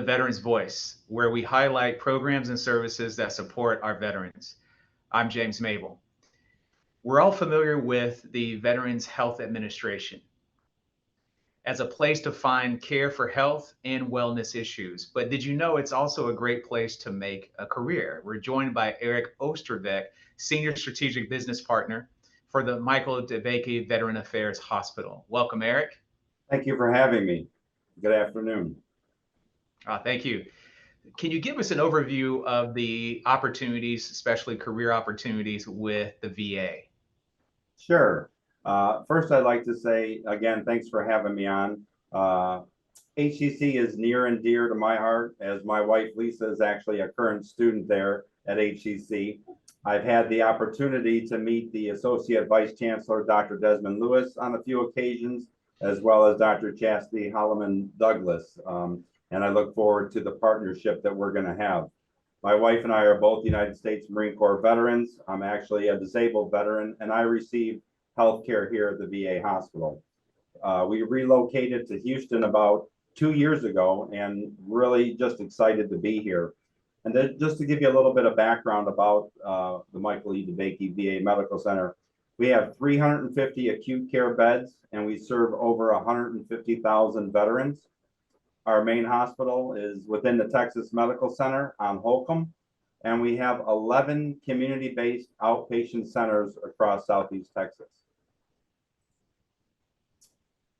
to Veterans Voice, where we highlight programs and services that support our veterans. I'm James Mabel. We're all familiar with the Veterans Health Administration as a place to find care for health and wellness issues. But did you know it's also a great place to make a career? We're joined by Eric Osterbeck, Senior Strategic Business Partner for the Michael DeBakey Veteran Affairs Hospital. Welcome, Eric. Thank you for having me. Good afternoon. Thank you. Can you give us an overview of the opportunities, especially career opportunities with the VA? Sure. First, I'd like to say, again, thanks for having me on. HCC is near and dear to my heart, as my wife, Lisa, is actually a current student there at HCC. I've had the opportunity to meet the Associate Vice Chancellor, Dr. Desmond Lewis, on a few occasions, as well as Dr. Chastity Holloman Douglas. And I look forward to the partnership that we're going to have. My wife and I are both United States Marine Corps veterans. I'm actually a disabled veteran, and I receive health care here at the VA hospital. We relocated to Houston about 2 years ago and really just excited to be here. And then just to give you a little bit of background about the Michael E. DeBakey VA Medical Center, we have 350 acute care beds, and we serve over 150,000 veterans. Our main hospital is within the Texas Medical Center on Holcomb, and we have 11 community-based outpatient centers across Southeast Texas.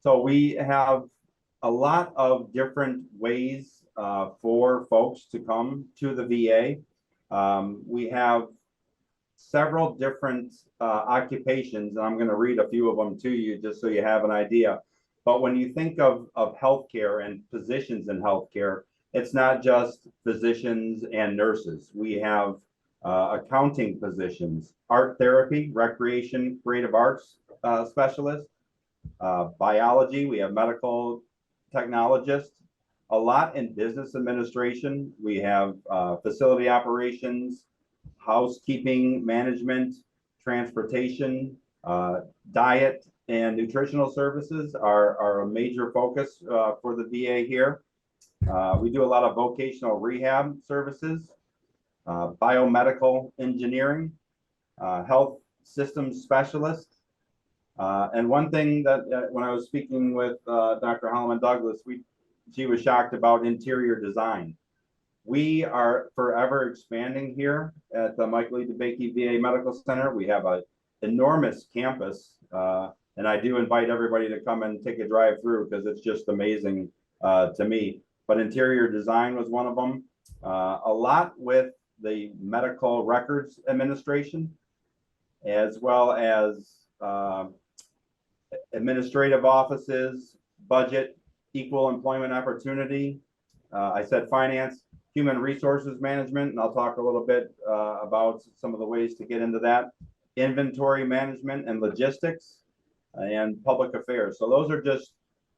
So we have a lot of different ways for folks to come to the VA. We have several different occupations, and I'm going to read a few of them to you just so you have an idea. But when you think of healthcare and positions in healthcare, it's not just physicians and nurses. We have accounting positions, art therapy, recreation, creative arts specialists, biology. We have medical technologists, a lot in business administration. We have facility operations, housekeeping management, transportation, diet, and nutritional services are a major focus for the VA here. We do a lot of vocational rehab services, biomedical engineering, health systems specialists. And one thing that when I was speaking with Dr. Holloman Douglas, she was shocked about interior design. We are forever expanding here at the Michael E. DeBakey VA Medical Center. We have an enormous campus. And I do invite everybody to come and take a drive through because it's just amazing to me. But interior design was one of them. A lot with the medical records administration, as well as administrative offices, budget, equal employment opportunity. I said finance, human resources management, and I'll talk a little bit about some of the ways to get into that. Inventory management and logistics, and public affairs. So those are just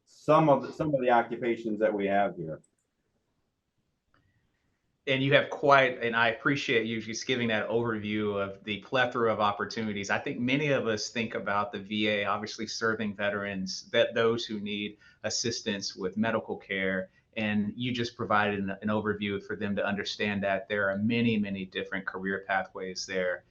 some of the occupations that we have here. And you have quite, and I appreciate you just giving that overview of the plethora of opportunities. I think many of us think about the VA obviously serving veterans, that those who need assistance with medical care, and you just provided an overview for them to understand that there are many, many different career pathways there.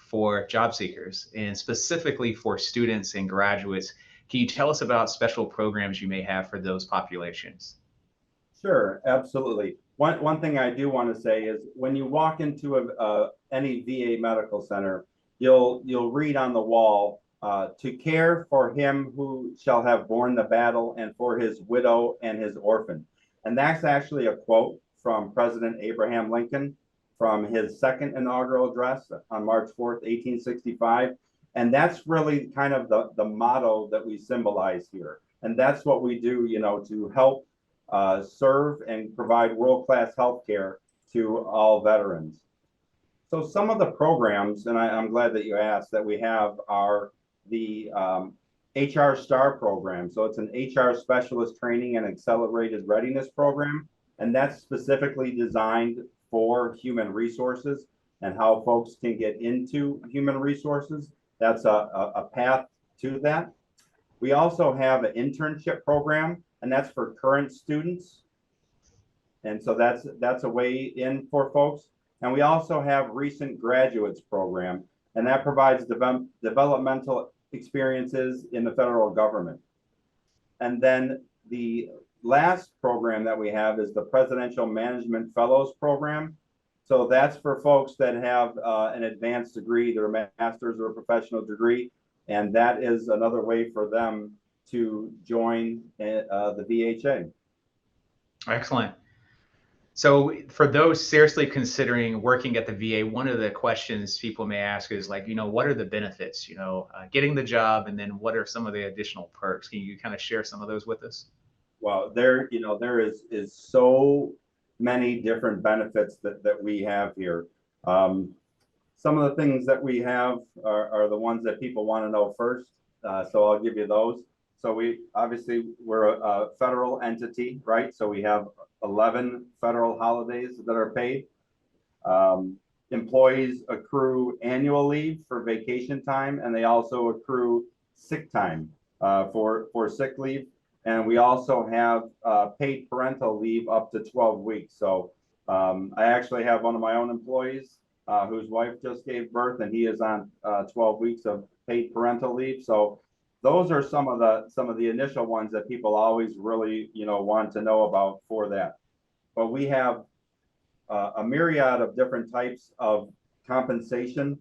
For job seekers and specifically for students and graduates. Can you tell us about special programs you may have for those populations? Sure, absolutely. One thing I do want to say is when you walk into any VA medical center, you'll read on the wall, to care for him who shall have borne the battle and for his widow and his orphan. And that's actually a quote from President Abraham Lincoln from his second inaugural address on March 4th, 1865. And that's really kind of the motto that we symbolize here. And that's what we do, to help serve and provide world-class health care to all veterans. So some of the programs, and I'm glad that you asked, that we have are the HR STAR program. So it's an HR specialist training and accelerated readiness program. And that's specifically designed for human resources and how folks can get into human resources. That's a path to that. We also have an internship program, and that's for current students And so that's a way in for folks. And we also have recent graduates program, and that provides developmental experiences in the federal government. And then the last program that we have is the Presidential Management Fellows Program. So that's for folks that have an advanced degree, either a master's or a professional degree, and that is another way for them to join the VHA. Excellent. So for those seriously considering working at the VA, one of the questions people may ask is like, what are the benefits, getting the job, and then what are some of the additional perks? Can you kind of share some of those with us? Well, there is so many different benefits that we have here. Some of the things that we have are the ones that people want to know first. So I'll give you those. So we're a federal entity, right? So we have 11 federal holidays that are paid. Employees accrue annual leave for vacation time, and they also accrue sick time for sick leave. And we also have paid parental leave up to 12 weeks. So I actually have one of my own employees whose wife just gave birth, and he is on 12 weeks of paid parental leave. So those are some of the initial ones that people always really want to know about for that. But we have a myriad of different types of compensation.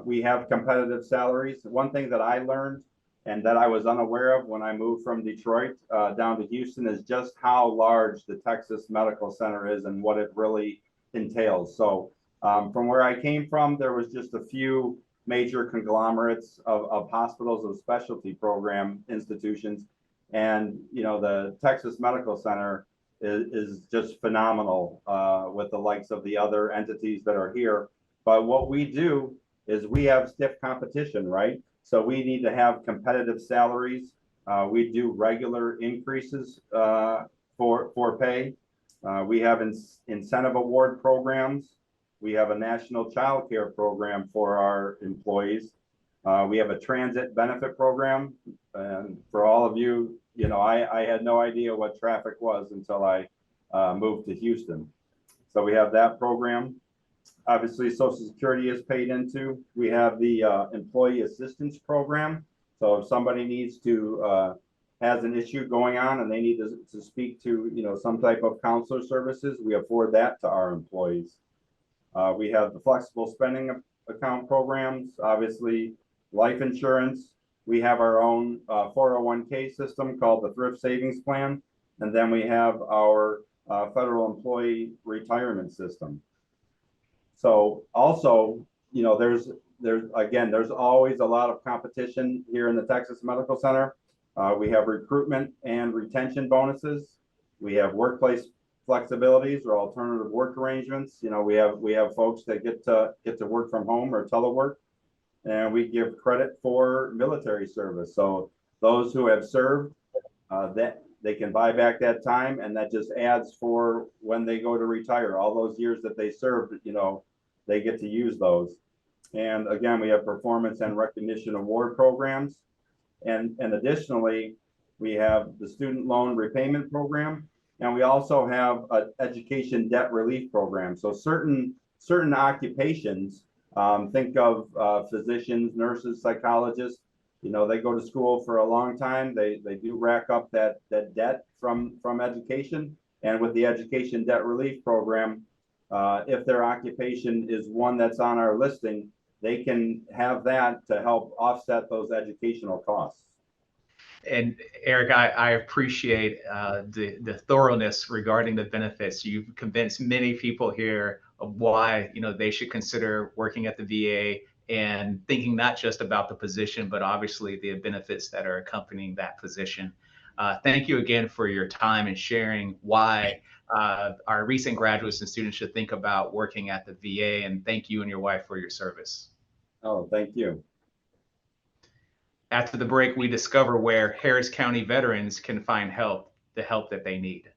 We have competitive salaries. One thing that I learned and that I was unaware of when I moved from Detroit down to Houston is just how large the Texas Medical Center is and what it really entails. So from where I came from, there was just a few major conglomerates of hospitals, of specialty program institutions. And, the Texas Medical Center is just phenomenal with the likes of the other entities that are here. But what we do is we have stiff competition, right? So we need to have competitive salaries. We do regular increases for pay. We have incentive award programs. We have a national child care program for our employees. We have a transit benefit program. And for all of you, I had no idea what traffic was until I moved to Houston. So we have that program. Obviously, Social Security is paid into. We have the employee assistance program. So if somebody needs to has an issue going on and they need to speak to some type of counselor services, we afford that to our employees. We have the flexible spending account programs, obviously life insurance. We have our own 401k system called the Thrift Savings Plan. And then we have our federal employee retirement system. So also, there's always a lot of competition here in the Texas Medical Center. We have recruitment and retention bonuses. We have workplace flexibilities or alternative work arrangements. We have folks that get to work from home or telework, and we give credit for military service. So those who have served, that they can buy back that time, and that just adds for when they go to retire. All those years that they served, they get to use those. And again, we have performance and recognition award programs. And additionally, we have the student loan repayment program, and we also have an education debt relief program. So certain occupations, think of physicians, nurses, psychologists, they go to school for a long time. They do rack up that debt from education. And with the education debt relief program, if their occupation is one that's on our listing, they can have that to help offset those educational costs. And Eric, I appreciate the thoroughness regarding the benefits. You've convinced many people here of why they should consider working at the VA and thinking not just about the position, but obviously the benefits that are accompanying that position. Thank you again for your time and sharing why our recent graduates and students should think about working at the VA. And thank you and your wife for your service. Oh, thank you. After the break, we discover where Harris County veterans can find the help that they need.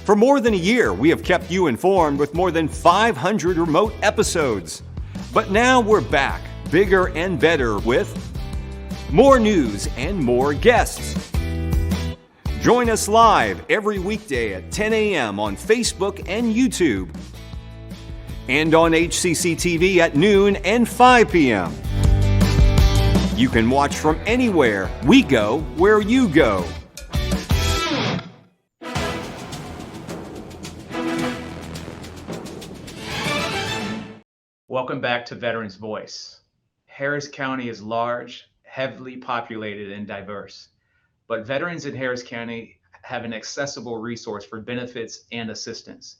For more than a year, we have kept you informed with more than 500 remote episodes. But now we're back, bigger and better with more news, and more guests. Join us live every weekday at 10 a.m. on Facebook and YouTube, and on HCC TV at noon and 5 p.m. You can watch from anywhere. We go where you go. Welcome back to Veterans Voice. Harris County is large, heavily populated, and diverse, but veterans in Harris County have an accessible resource for benefits and assistance.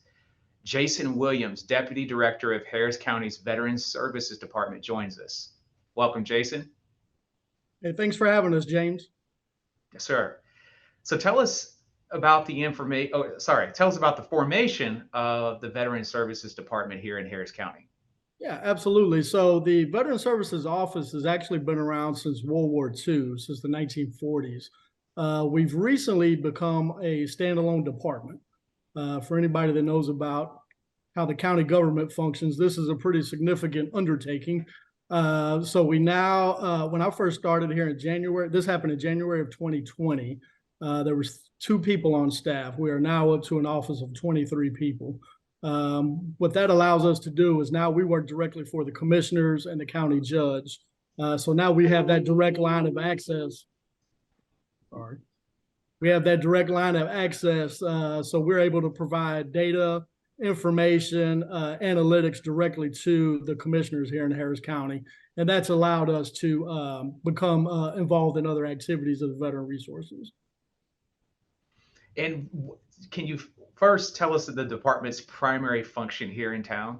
Jason Williams, Deputy Director of Harris County's Veterans Services Department, joins us. Welcome, Jason. Hey, thanks for having us, James. Yes, sir. So tell us about the tell us about the formation of the Veterans Services Department here in Harris County. Yeah, absolutely. So the Veteran Services Office has actually been around since World War II, since the 1940s. We've recently become a standalone department. For anybody that knows about how the county government functions, this is a pretty significant undertaking. So we now, when I first started here in January, this happened in January of 2020, there was 2 people on staff. We are now up to an office of 23 people. What that allows us to do is now we work directly for the commissioners and the county judge. So now we have that direct line of access. Sorry. We have that direct line of access. So we're able to provide data, information, analytics directly to the commissioners here in Harris County. And that's allowed us to become involved in other activities of the veteran resources. And can you first tell us the department's primary function here in town?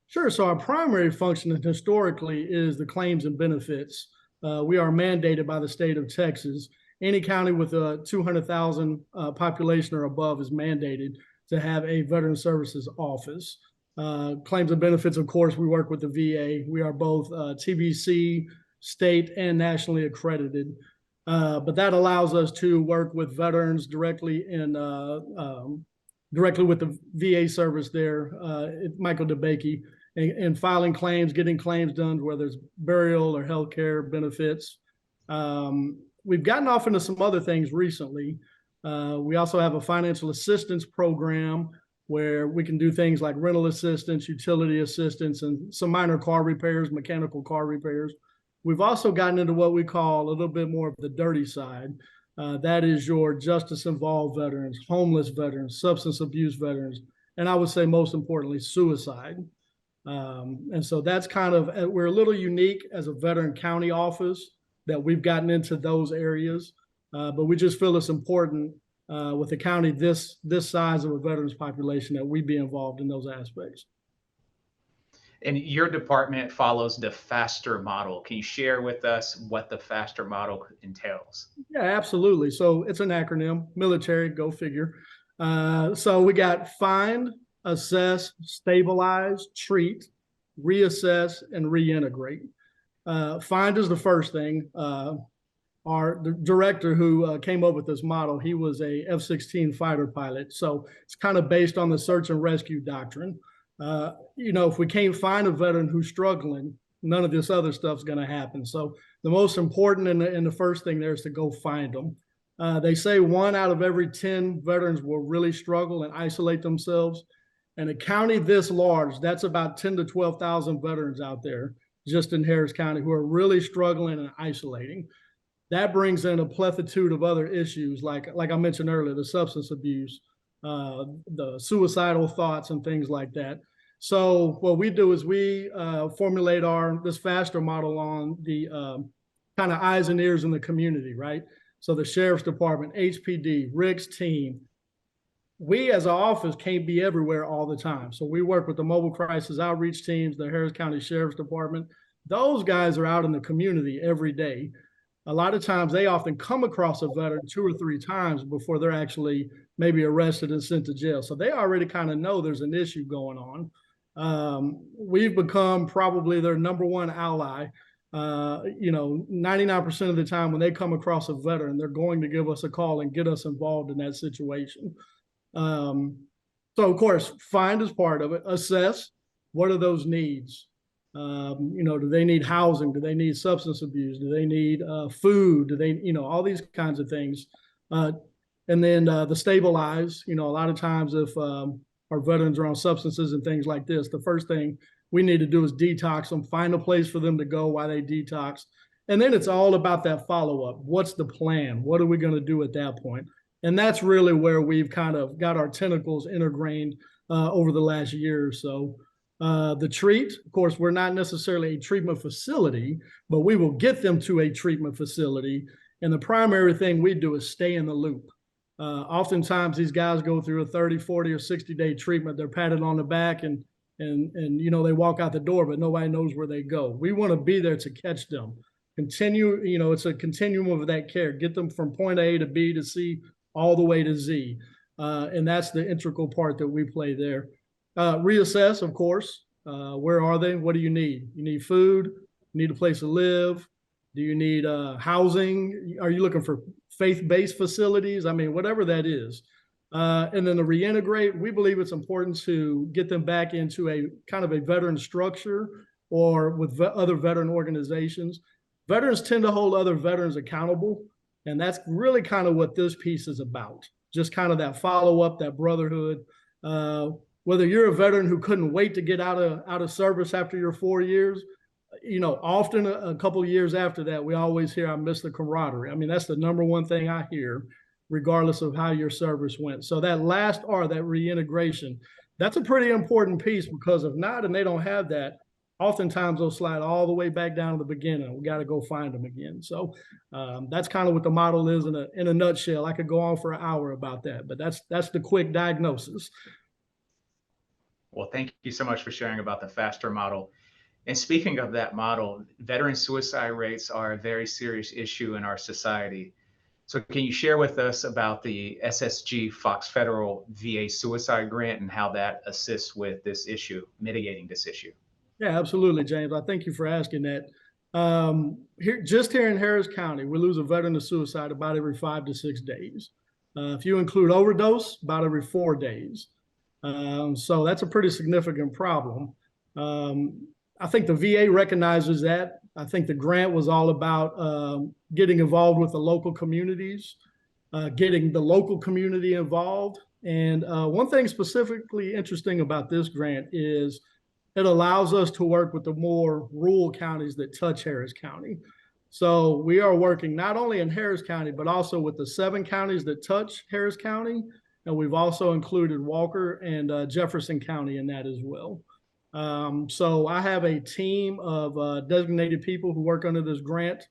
Sure. So our primary function historically is the claims and benefits. We are mandated by the state of Texas. Any county with a 200,000 population or above is mandated to have a Veteran Services Office. Claims and benefits, of course, we work with the VA. We are both TBC, state, and nationally accredited. But that allows us to work with veterans directly directly with the VA service there, Michael DeBakey, and filing claims, getting claims done, whether it's burial or healthcare benefits. We've gotten off into some other things recently. We also have a financial assistance program where we can do things like rental assistance, utility assistance, and some minor car repairs, mechanical car repairs. We've also gotten into what we call a little bit more of the dirty side. That is your justice-involved veterans, homeless veterans, substance abuse veterans, and I would say most importantly, suicide. And so that's kind of, we're a little unique as a veteran county office that we've gotten into those areas, but we just feel it's important with the county this size of a veterans population that we be involved in those aspects. And your department follows the FASTER model. Can you share with us what the FASTER model entails? Yeah, absolutely. So it's an acronym, military, go figure. So we got find, assess, stabilize, treat, reassess, and reintegrate. Find is the first thing. The director who came up with this model, he was a F-16 fighter pilot. So it's kind of based on the search and rescue doctrine. If we can't find a veteran who's struggling, none of this other stuff's going to happen. So the most important and the first thing there is to go find them. They say 1 out of every 10 veterans will really struggle and isolate themselves. And a county this large, that's about 10 to 12,000 veterans out there just in Harris County who are really struggling and isolating. That brings in a plethora of other issues, like I mentioned earlier, the substance abuse, the suicidal thoughts and things like that. So what we do is we formulate this FASTER model on the kind of eyes and ears in the community, right? So the Sheriff's Department, HPD, Rick's team, we as an office can't be everywhere all the time. So we work with the mobile crisis outreach teams, the Harris County Sheriff's Department. Those guys are out in the community every day. A lot of times they often come across a veteran 2 or 3 times before they're actually maybe arrested and sent to jail. So they already kind of know there's an issue going on. We've become probably their #1 ally. 99% of the time when they come across a veteran, they're going to give us a call and get us involved in that situation. So of course, find is part of it. Assess, what are those needs? Do they need housing? Do they need substance abuse? Do they need food? Do they, all these kinds of things. And then the stabilize, a lot of times if our veterans are on substances and things like this, the first thing we need to do is detox them, find a place for them to go while they detox. And then it's all about that follow-up. What's the plan? What are we going to do at that point? And that's really where we've kind of got our tentacles intergrained over the last year or so. The treat, of course, we're not necessarily a treatment facility, but we will get them to a treatment facility. And the primary thing we do is stay in the loop. Oftentimes these guys go through a 30, 40, or 60-day treatment. They're patted on the back and they walk out the door, but nobody knows where they go. We want to be there to catch them. Continue, it's a continuum of that care. Get them from point A to B to C all the way to Z. And that's the integral part that we play there. Reassess, of course. Where are they? What do you need? You need food? You need a place to live? Do you need housing? Are you looking for faith-based facilities? I mean, whatever that is. And then the reintegrate, we believe it's important to get them back into a kind of a veteran structure or with other veteran organizations. Veterans tend to hold other veterans accountable. And that's really kind of what this piece is about. Just kind of that follow-up, that brotherhood. Whether you're a veteran who couldn't wait to get out of service after your 4 years, often a couple of years after that, we always hear, I miss the camaraderie. I mean, that's the number one thing I hear, regardless of how your service went. So that last R, that reintegration, that's a pretty important piece, because if not, and they don't have that, oftentimes they'll slide all the way back down to the beginning. We got to go find them again. So that's kind of what the model is in a nutshell. I could go on for an hour about that, but that's the quick diagnosis. Well, thank you so much for sharing about the FASTER model. And speaking of that model, veteran suicide rates are a very serious issue in our society. So can you share with us about the SSG Fox Federal VA Suicide Grant and how that assists with this issue, mitigating this issue? Yeah, absolutely, James. I thank you for asking that. Here in Harris County, we lose a veteran to suicide about every 5 to 6 days. If you include overdose, about every 4 days. So that's a pretty significant problem. I think the VA recognizes that. I think the grant was all about getting involved with the local communities, getting the local community involved. And one thing specifically interesting about this grant is it allows us to work with the more rural counties that touch Harris County. So we are working not only in Harris County, but also with the 7 counties that touch Harris County. And we've also included Walker and Jefferson County in that as well. So I have a team of designated people who work under this grant.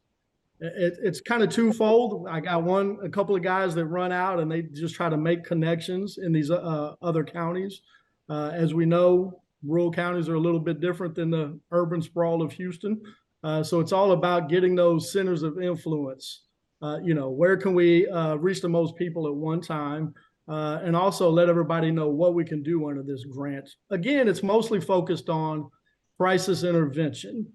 It's kind of twofold. I got a couple of guys that run out and they just try to make connections in these other counties. As we know, rural counties are a little bit different than the urban sprawl of Houston. So it's all about getting those centers of influence. Where can we reach the most people at one time? And also let everybody know what we can do under this grant. Again, it's mostly focused on crisis intervention,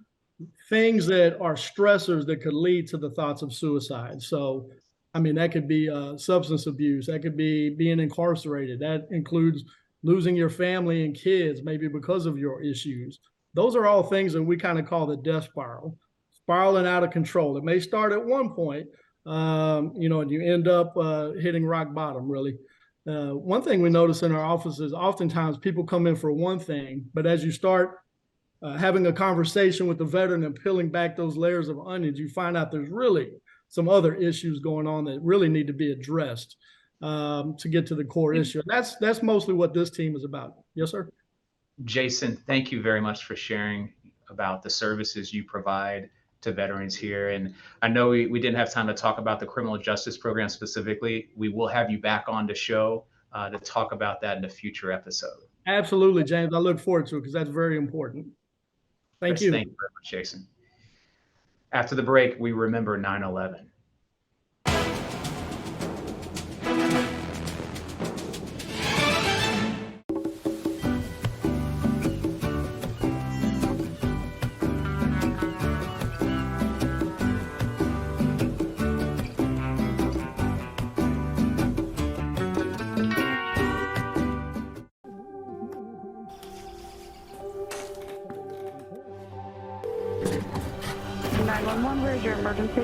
things that are stressors that could lead to the thoughts of suicide. So, I mean, that could be substance abuse. That could be being incarcerated. That includes losing your family and kids, maybe because of your issues. Those are all things that we kind of call the death spiral, spiraling out of control. It may start at one point, and you end up hitting rock bottom, really. One thing we notice in our offices, oftentimes people come in for one thing, but as you start having a conversation with the veteran and peeling back those layers of onions, you find out there's really some other issues going on that really need to be addressed to get to the core issue. And that's mostly what this team is about. Yes, sir. Jason, thank you very much for sharing about the services you provide to veterans here. And I know we didn't have time to talk about the criminal justice program specifically. We will have you back on the show to talk about that in a future episode. Absolutely, James. I look forward to it because that's very important. Thank you. Thank you very much, Jason. After the break, we remember 9/11. 911, where's your emergency?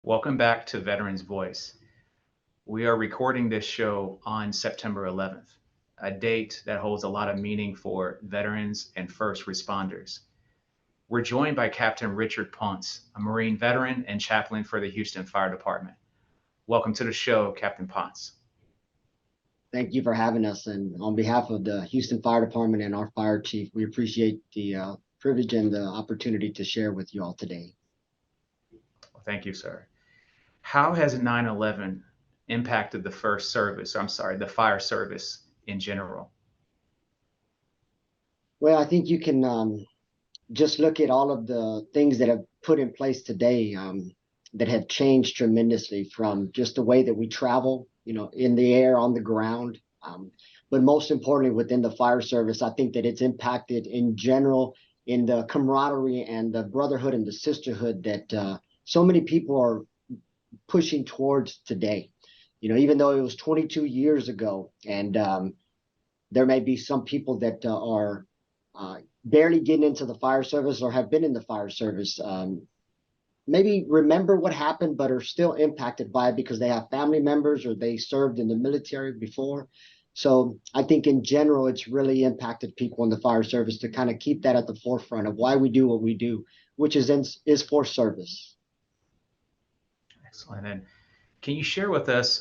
Welcome back to Veterans Voice. We are recording this show on September 11th, a date that holds a lot of meaning for veterans and first responders. We're joined by Captain Richard Ponce, a Marine veteran and chaplain for the Houston Fire Department. Welcome to the show, Captain Ponce. Thank you for having us. And on behalf of the Houston Fire Department and our fire chief, we appreciate the privilege and the opportunity to share with you all today. Well, thank you, sir. How has 9/11 impacted the fire service in general? Well, I think you can just look at all of the things that have put in place today that have changed tremendously, from just the way that we travel, in the air, on the ground. But most importantly, within the fire service, I think that it's impacted in general in the camaraderie and the brotherhood and the sisterhood that so many people are pushing towards today. Even though it was 22 years ago, and there may be some people that are barely getting into the fire service or have been in the fire service, maybe remember what happened, but are still impacted by it because they have family members or they served in the military before. So I think in general, it's really impacted people in the fire service to kind of keep that at the forefront of why we do what we do, which is for service. Excellent. And can you share with us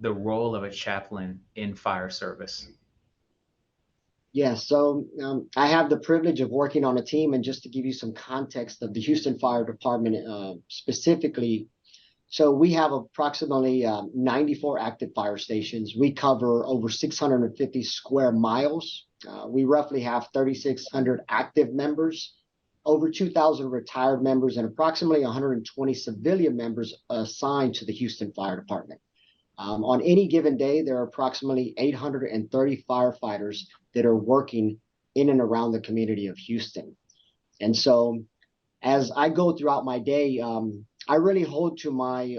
the role of a chaplain in fire service? Yeah, so I have the privilege of working on a team, and just to give you some context of the Houston Fire Department specifically, so we have approximately 94 active fire stations. We cover over 650 square miles. We roughly have 3,600 active members, over 2,000 retired members, and approximately 120 civilian members assigned to the Houston Fire Department. On any given day, there are approximately 830 firefighters that are working in and around the community of Houston. And so as I go throughout my day, I really hold to my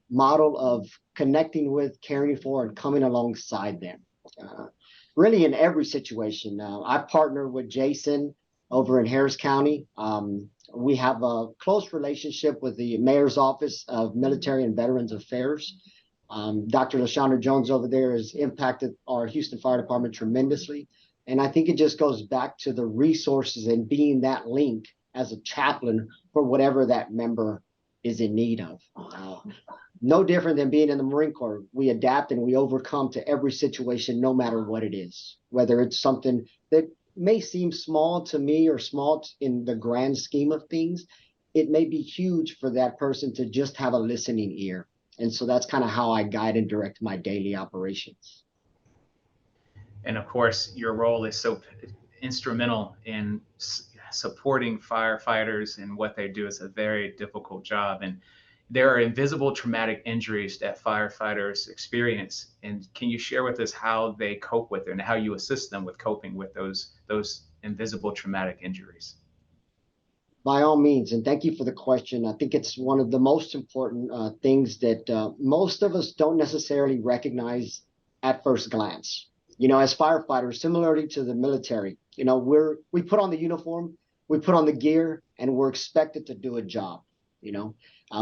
model of connecting with, caring for, and coming alongside them. Really in every situation. I partner with Jason over in Harris County. We have a close relationship with the Mayor's Office of Military and Veterans Affairs. Dr. LaShondra Jones over there has impacted our Houston Fire Department tremendously. And I think it just goes back to the resources and being that link as a chaplain for whatever that member is in need of. No different than being in the Marine Corps. We adapt and we overcome to every situation, no matter what it is, whether it's something that may seem small to me or small in the grand scheme of things. It may be huge for that person to just have a listening ear. And so that's kind of how I guide and direct my daily operations. And of course, your role is so instrumental in supporting firefighters, and what they do is a very difficult job. And there are invisible traumatic injuries that firefighters experience. And can you share with us how they cope with it and how you assist them with coping with those invisible traumatic injuries? By all means, and thank you for the question. I think it's one of the most important things that most of us don't necessarily recognize at first glance. As firefighters, similarly to the military, we put on the uniform, we put on the gear, and we're expected to do a job,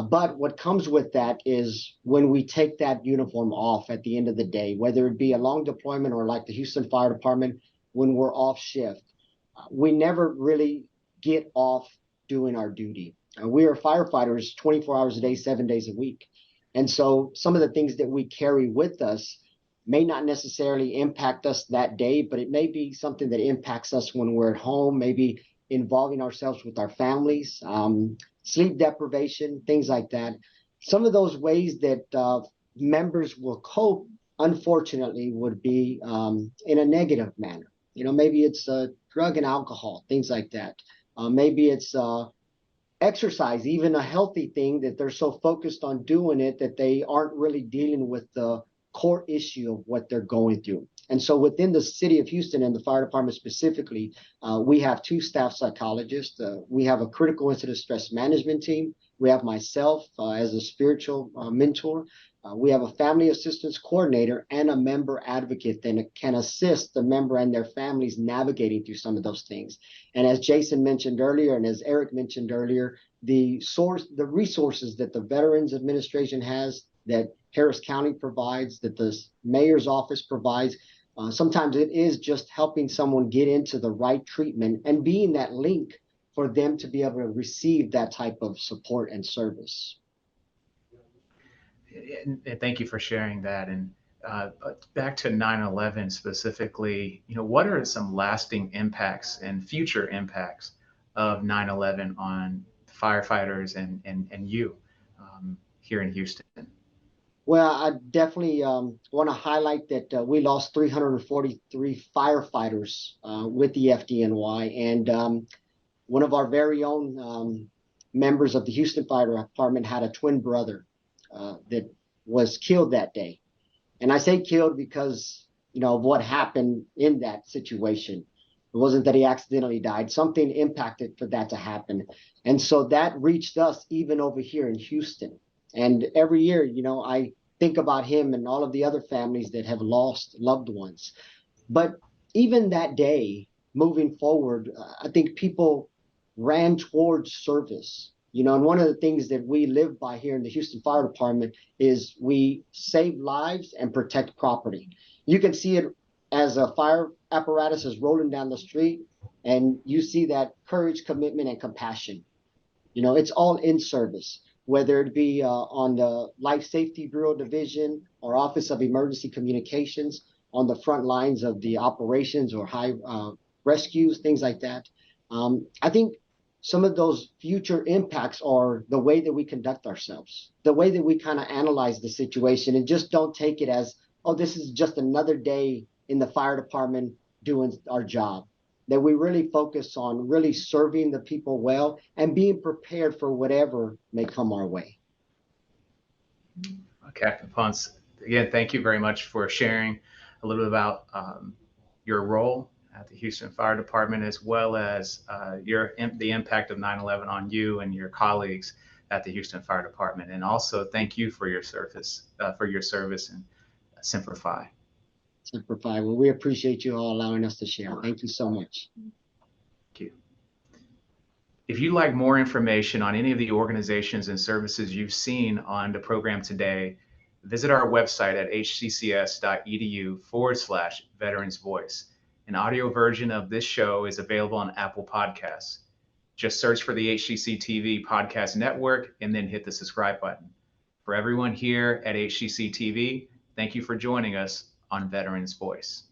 But what comes with that is when we take that uniform off at the end of the day, whether it be a long deployment or like the Houston Fire Department, when we're off shift, we never really get off doing our duty. We are firefighters 24 hours a day, 7 days a week. And so some of the things that we carry with us may not necessarily impact us that day, but it may be something that impacts us when we're at home, maybe involving ourselves with our families, sleep deprivation, things like that. Some of those ways that members will cope, unfortunately, would be in a negative manner. Maybe it's drug and alcohol, things like that. Maybe it's exercise, even a healthy thing that they're so focused on doing it that they aren't really dealing with the core issue of what they're going through. And so within the city of Houston and the fire department specifically, we have 2 staff psychologists. We have a critical incident stress management team, We have myself as a spiritual mentor. We have a family assistance coordinator and a member advocate that can assist the member and their families navigating through some of those things. And as Jason mentioned earlier, and as Eric mentioned earlier, the resources that the Veterans Administration has, that Harris County provides, that the mayor's office provides, sometimes it is just helping someone get into the right treatment and being that link for them to be able to receive that type of support and service. And thank you for sharing that. And back to 9/11 specifically, what are some lasting impacts and future impacts of 9/11 on firefighters and you here in Houston? Well, I definitely want to highlight that we lost 343 firefighters with the FDNY, and one of our very own members of the Houston Fire Department had a twin brother that was killed that day. And I say killed because, of what happened in that situation. It wasn't that he accidentally died. Something impacted for that to happen. And so that reached us even over here in Houston. And every year, I think about him and all of the other families that have lost loved ones. But even that day, moving forward, I think people ran towards service. And one of the things that we live by here in the Houston Fire Department is we save lives and protect property. You can see it as a fire apparatus is rolling down the street, and you see that courage, commitment, and compassion. It's all in service, whether it be on the Life Safety Bureau Division or Office of Emergency Communications, on the front lines of the operations or high rescues, things like that. I think some of those future impacts are the way that we conduct ourselves, the way that we kind of analyze the situation and just don't take it as, oh, this is just another day in the fire department doing our job. That we really focus on really serving the people well and being prepared for whatever may come our way. Captain Ponce, again, thank you very much for sharing a little bit about your role at the Houston Fire Department, as well as the impact of 9/11 on you and your colleagues at the Houston Fire Department. And also thank you for your service and Simplify. Simplify. Well, we appreciate you all allowing us to share. Thank you so much. Thank you. If you'd like more information on any of the organizations and services you've seen on the program today, visit our website at hccs.edu/VeteransVoice. An audio version of this show is available on Apple Podcasts. Just search for the HCC TV Podcast Network and then hit the subscribe button. For everyone here at HCC TV, thank you for joining us on Veterans Voice.